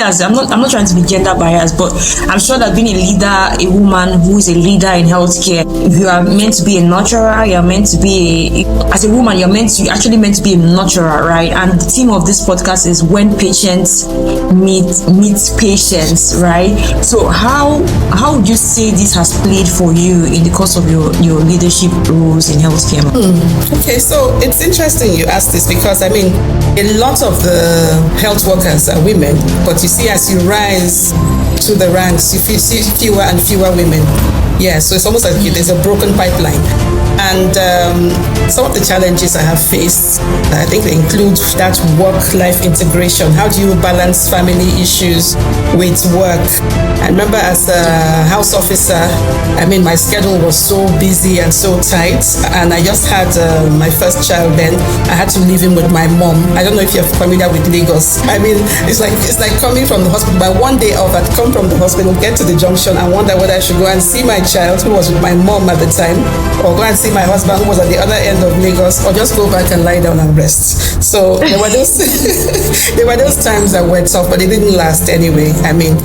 as I'm not trying to be gender biased, but I'm sure that being a leader, a woman who is a leader in healthcare, you are meant to be a nurturer. You're meant to be as a woman, you're actually meant to be a nurturer, right? And the theme of this podcast is when patients meet patients, right? So how would you say this has played for you in the course of your leadership roles in healthcare? Okay, so it's interesting you asked this, because I mean, a lot of the health workers are women, but you see, as you rise to the ranks, you see fewer and fewer women. Yeah, so it's almost like there's a broken pipeline. And some of the challenges I have faced, I think they include that work-life integration. How do you balance family issues with work? I remember as a house officer, I mean, my schedule was so busy and so tight, and I just had my first child then. I had to leave him with my mom. I don't know if you're familiar with Lagos. I mean, it's like coming from the hospital. By one day off, I'd come from the hospital, get to the junction, and wonder whether I should go and see my child, who was with my mom at the time, or go and see my husband, who was at the other end of Lagos, or just go back and lie down and rest. So there were those there were those times that were tough, but they didn't last anyway. I mean,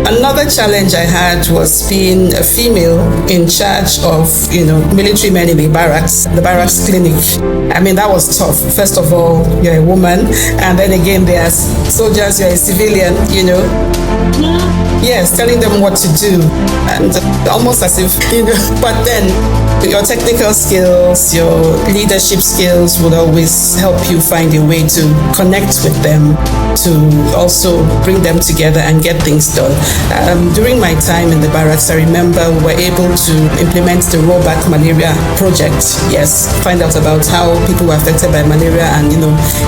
another challenge I had was being a female in charge of, military men in the barracks clinic. I mean, that was tough. First of all, you're a woman, and then again, there's soldiers, you're a civilian, Yes, telling them what to do, and almost as if, but then your technical skills, your leadership skills would always help you find a way to connect with them, to also bring them together and get things done. During my time in the barracks, I remember we were able to implement the rollback malaria project. Yes, find out about how people were affected by malaria and,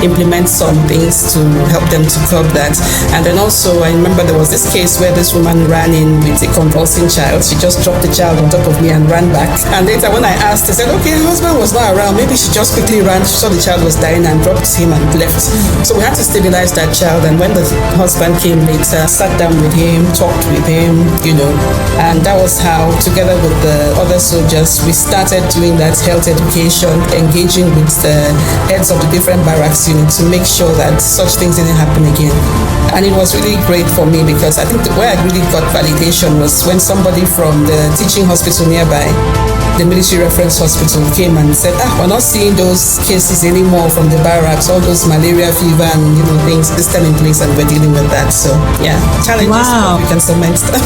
implement some things to help them to curb that. And then also, I remember there was this case where this woman ran in with a convulsing child. She just dropped the child on top of me and ran back. And later when I asked, they said, okay, her husband was not around. Maybe she just quickly ran. She saw the child was dying and dropped him and left. So we had to stabilize that child. And when the husband came later, sat down with him, talked with him, and that was how, together with the other soldiers, we started doing that health education, engaging with the heads of the different barracks units to make sure that such things didn't happen again. And it was really great for me, because I think where I really got validation was when somebody from the teaching hospital nearby, the military reference hospital, came and said, we're not seeing those cases anymore from the barracks, all those malaria fever and things this time in place, and we're dealing with that. So yeah, challenges, wow. We can cement them.